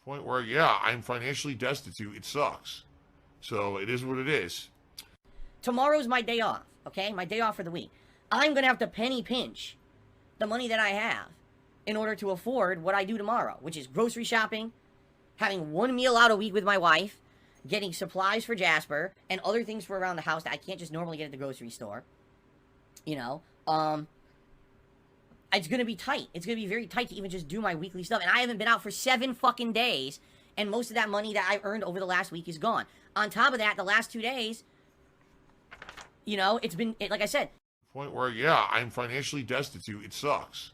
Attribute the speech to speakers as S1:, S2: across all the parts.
S1: Point where, yeah, I'm financially destitute. It sucks. So it is what it is.
S2: Tomorrow's my day off, okay? My day off for the week. I'm gonna have to penny pinch the money that I have in order to afford what I do tomorrow, which is grocery shopping, having one meal out a week with my wife, getting supplies for Jasper, and other things for around the house that I can't just normally get at the grocery store. You know, it's gonna be tight. It's gonna be very tight to even just do my weekly stuff. And I haven't been out for 7 fucking days, and most of that money that I earned over the last week is gone. On top of that, the last 2 days, you know, like I said.
S1: Point where, yeah, I'm financially destitute. It sucks.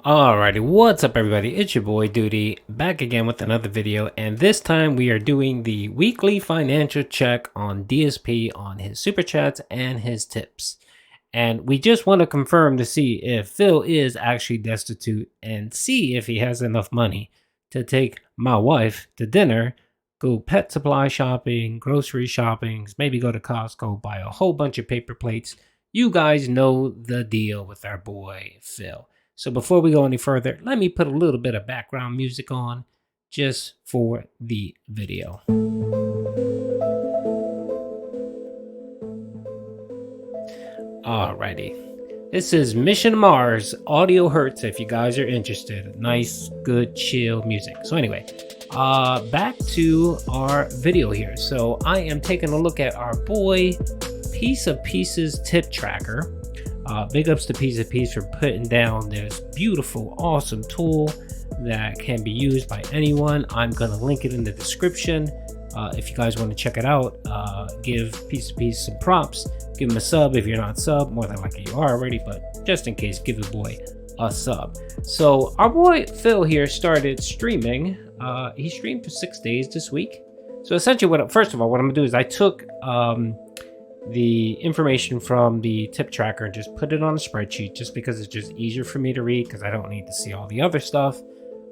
S3: Alrighty, what's up everybody? It's your boy Duty, back again with another video, and this time we are doing the weekly financial check on DSP on his super chats and his tips. And we just want to confirm to see if Phil is actually destitute and see if he has enough money to take my wife to dinner, go pet supply shopping, grocery shopping, maybe go to Costco, buy a whole bunch of paper plates. You guys know the deal with our boy Phil. So before we go any further, let me put a little bit of background music on just for the video. Alrighty. This is Mission Mars Audio Hurts if you guys are interested. Nice, good, chill music. So anyway, back to our video here. So I am taking a look at our boy Piece of Pieces tip tracker. Big ups to Piece of Piece for putting down this beautiful, awesome tool that can be used by anyone. I'm going to link it in the description. If you guys want to check it out, give Piece of Piece some props. Give him a sub if you're not sub. More than likely you are already, but just in case, give the boy a sub. So our boy Phil here started streaming. He streamed for 6 days this week. So essentially, first of all, what I'm going to do is I took the information from the tip tracker and just put it on a spreadsheet just because it's just easier for me to read because I don't need to see all the other stuff,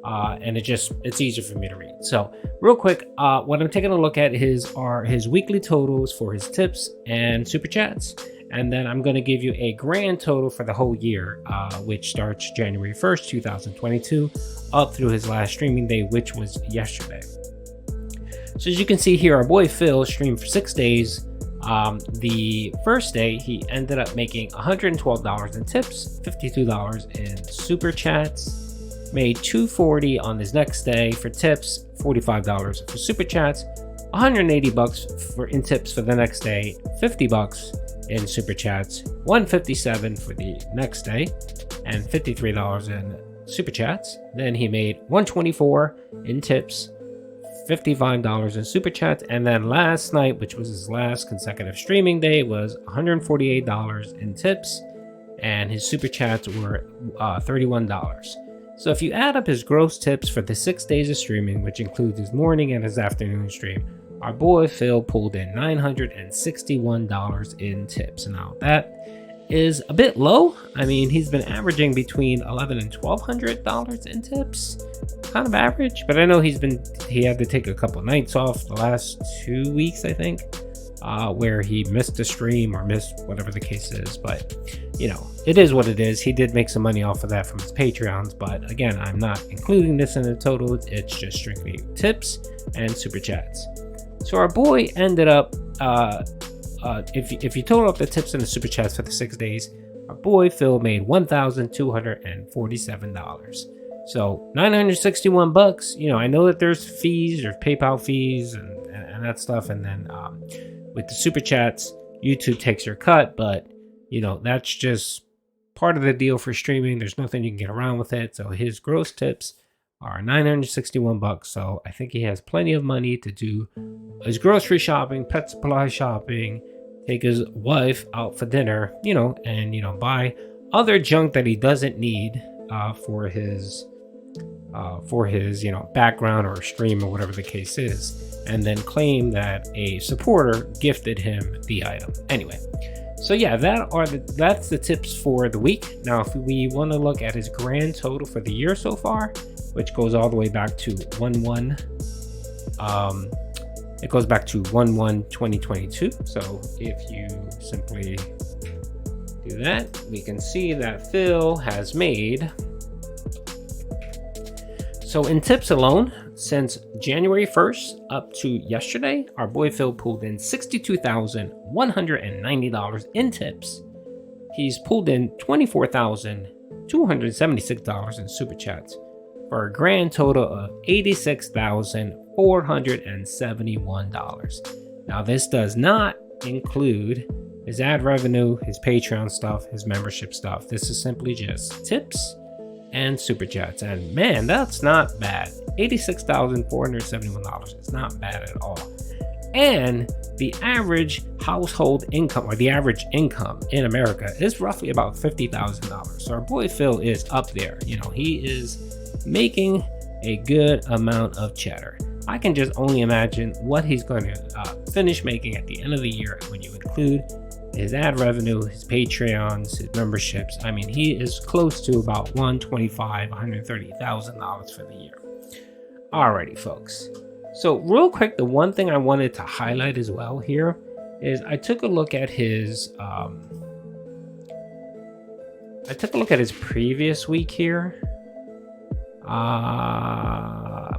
S3: and it's easier for me to read. So real quick, what I'm taking a look at are his weekly totals for his tips and super chats, and then I'm going to give you a grand total for the whole year, which starts January 1st 2022 up through his last streaming day, which was yesterday. So as you can see here, our boy Phil streamed for 6 days. The first day he ended up making $112 in tips, $52 in super chats, made $240 on his next day for tips, $45 for super chats, $180 in tips for the next day, $50 in super chats, $157 for the next day, and $53 in super chats. Then he made $124 in tips, $55 in super chats, and then last night, which was his last consecutive streaming day, was $148 in tips, and his super chats were $31. So if you add up his gross tips for the 6 days of streaming, which includes his morning and his afternoon stream, our boy Phil pulled in $961 in tips. Now that is a bit low. I mean, he's been averaging between $1,100 and $1,200 in tips, kind of average. But I know he had to take a couple nights off the last 2 weeks, I think, where he missed a stream or missed whatever the case is. But you know, it is what it is. He did make some money off of that from his Patreons, but again, I'm not including this in the total. It's just strictly tips and super chats. So our boy ended up if you total up the tips and the super chats for the 6 days, our boy Phil made $1,247. So $961. You know, I know that there's fees or PayPal fees and that stuff, and then with the super chats, YouTube takes your cut, but you know that's just part of the deal for streaming. There's nothing you can get around with it. So his gross tips are $961. So I think he has plenty of money to do his grocery shopping, pet supply shopping, take his wife out for dinner, you know, and you know, buy other junk that he doesn't need for his you know, background or stream or whatever the case is, and then claim that a supporter gifted him the item. Anyway, so yeah, that's the tips for the week. Now if we want to look at his grand total for the year so far, which goes all the way back to 1/1/2022. So if you simply do that, we can see that Phil has made. So in tips alone, since January 1st up to yesterday, our boy Phil pulled in $62,190 in tips. He's pulled in $24,276 in super chats for a grand total of $86,471. Now this does not include his ad revenue, his Patreon stuff, his membership stuff. This is simply just tips and super chats, and man, that's not bad. $86,471 is not bad at all. And the average household income, or the average income in America, is roughly about $50,000. So our boy Phil is up there. You know, he is making a good amount of cheddar. I can just only imagine what he's going to finish making at the end of the year when you include his ad revenue, his Patreons, his memberships. I mean, he is close to about $130,000 for the year. Alrighty, folks. So real quick, the one thing I wanted to highlight as well here is I took a look at his previous week here.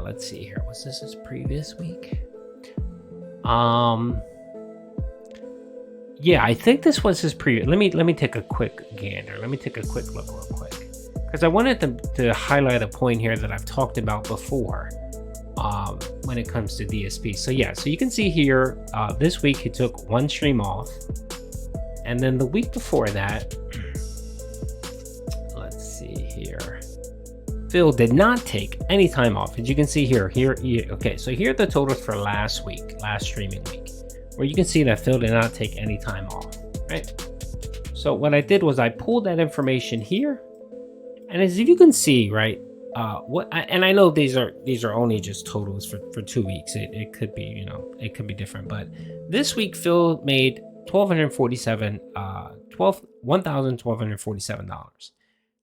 S3: Let's see here. Was this his previous week? Yeah, I think this was his previous. Let me take a quick gander. Let me take a quick look real quick, because I wanted to highlight a point here that I've talked about before when it comes to DSP. So yeah, so you can see here this week he took one stream off, and then the week before that, let's see here, Phil did not take any time off. As you can see here, okay, so here are the totals for last streaming week, where you can see that Phil did not take any time off, right? So what I did was I pulled that information here, and as you can see, right, and I know these are only just totals for 2 weeks. It could be, you know, it could be different, but this week Phil made $1,247.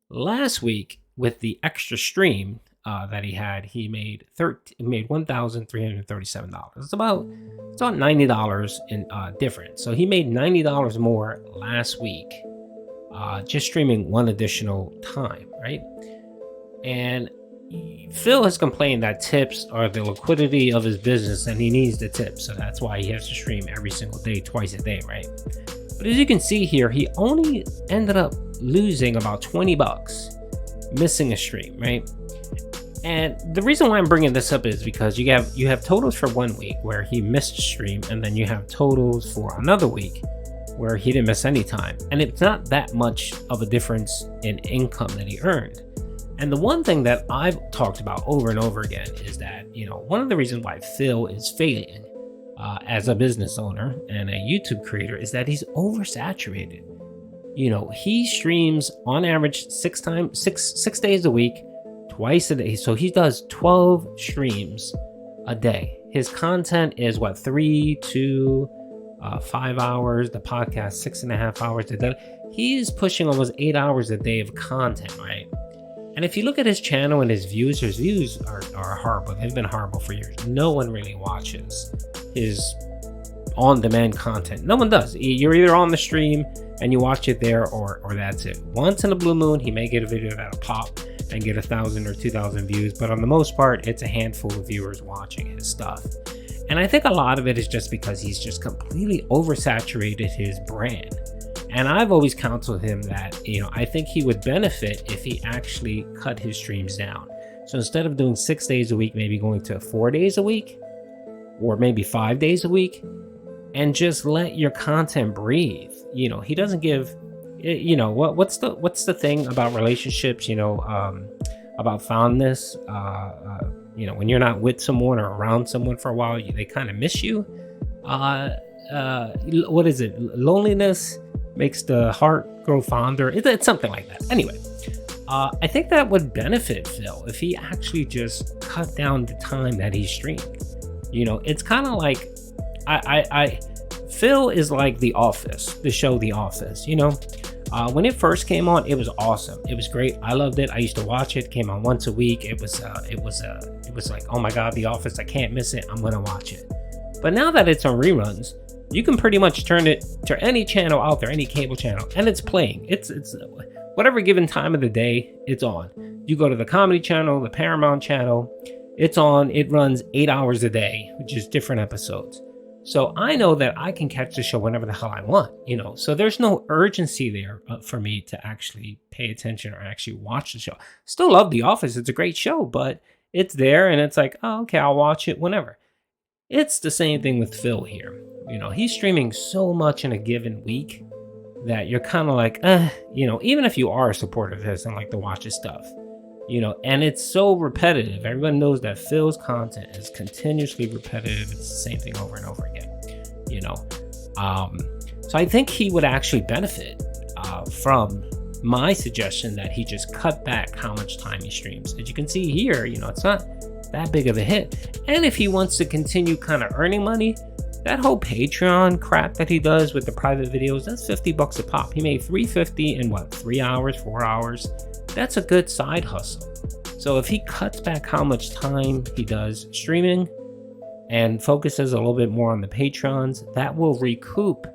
S3: Last week, with the extra stream that he had, he made $1,337. It's about $90 in difference. So he made $90 more last week, just streaming one additional time, right? And Phil has complained that tips are the liquidity of his business, and he needs the tips, so that's why he has to stream every single day, twice a day, right? But as you can see here, he only ended up losing about $20, missing a stream, right? And the reason why I'm bringing this up is because you have totals for 1 week where he missed a stream, and then you have totals for another week where he didn't miss any time, and it's not that much of a difference in income that he earned. And the one thing that I've talked about over and over again is that, you know, one of the reasons why Phil is failing as a business owner and a YouTube creator is that he's oversaturated. You know, he streams on average 6 days a week, twice a day. So he does 12 streams a day. His content is 3 to 5 hours. The podcast 6.5 hours a day. He is pushing almost 8 hours a day of content, right? And if you look at his channel and his views are horrible. They've been horrible for years. No one really watches his on-demand content. No one does. You're either on the stream and you watch it there, or that's it. Once in a blue moon, he may get a video that'll pop and get 1,000 or 2,000 views, but on the most part, it's a handful of viewers watching his stuff. And I think a lot of it is just because he's just completely oversaturated his brand. And I've always counseled him that, you know, I think he would benefit if he actually cut his streams down. So instead of doing 6 days a week, maybe going to 4 days a week, or maybe 5 days a week, and just let your content breathe. You know, he doesn't give, you know, what's the thing about relationships, you know, about fondness, you know, when you're not with someone or around someone for a while, they kind of miss you. What is it? Loneliness makes the heart grow fonder. It's something like that. Anyway, I think that would benefit Phil if he actually just cut down the time that he streamed. You know, it's kind of like Phil is like The Office, the show The Office. You know, when it first came on, it was awesome. It was great. I loved it. I used to watch it. It came on once a week. It was like, oh my God, The Office. I can't miss it. I'm gonna watch it. But now that it's on reruns, you can pretty much turn it to any channel out there, any cable channel, and it's playing. It's whatever given time of the day, it's on. You go to the Comedy Channel, the Paramount Channel, it's on. It runs 8 hours a day, which is different episodes. So I know that I can catch the show whenever the hell I want, so there's no urgency there for me to actually pay attention or actually watch the show. Still love The Office. It's a great show, but it's there and it's like, oh, okay, I'll watch it whenever. It's the same thing with Phil here. He's streaming so much in a given week that you're kind of like, even if you are a supporter of his and like to watch his stuff, and it's so repetitive. Everyone knows that Phil's content is continuously repetitive. It's the same thing over and over again, so I think he would actually benefit from my suggestion that he just cut back how much time he streams. As you can see here, it's not that big of a hit. And if he wants to continue kind of earning money, that whole Patreon crap that he does with the private videos, that's $50 a pop. He made $350 in what, 3 hours, 4 hours? That's a good side hustle. So if he cuts back how much time he does streaming and focuses a little bit more on the Patrons, that will recoup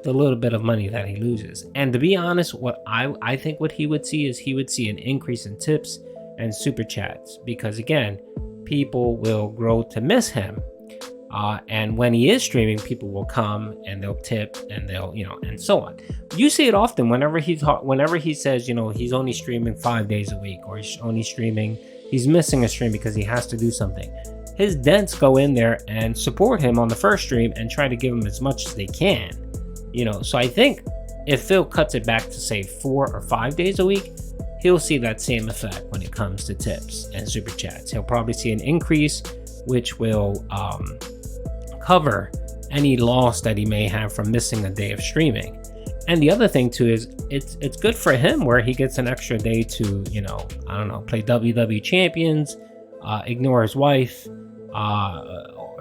S3: the little bit of money that he loses. And to be honest, what I think what he would see is he would see an increase in tips and super chats, because again, people will grow to miss him. And when he is streaming, people will come and they'll tip and they'll, and so on. You see it often whenever he says, he's only streaming 5 days a week, or he's missing a stream because he has to do something. His dents go in there and support him on the first stream and try to give him as much as they can, So I think if Phil cuts it back to say 4 or 5 days a week, he'll see that same effect when it comes to tips and super chats. He'll probably see an increase, which will, cover any loss that he may have from missing a day of streaming. And the other thing too is it's good for him where he gets an extra day to, play WWE Champions, ignore his wife,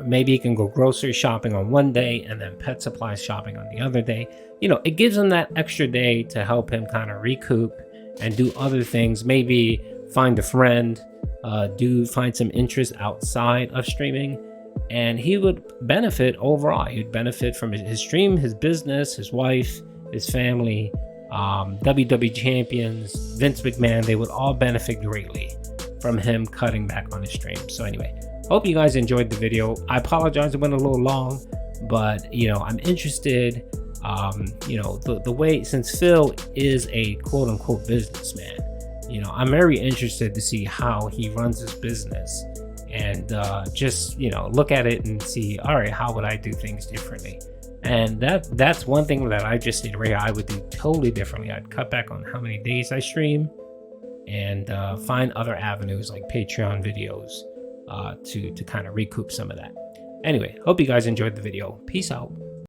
S3: maybe he can go grocery shopping on one day and then pet supply shopping on the other day. It gives him that extra day to help him kind of recoup and do other things, maybe find a friend, find some interest outside of streaming. And he would benefit overall. He'd benefit from his stream, his business, his wife, his family, WWE Champions, Vince McMahon. They would all benefit greatly from him cutting back on his stream. So anyway, hope you guys enjoyed the video. I apologize it went a little long, but I'm interested. The way, since Phil is a quote unquote businessman, I'm very interested to see how he runs his business. And just look at it and see, all right, how would I do things differently? And that's one thing that I just did right here. I would do totally differently. I'd cut back on how many days I stream and find other avenues like Patreon videos to kind of recoup some of that. Anyway, hope you guys enjoyed the video. Peace out.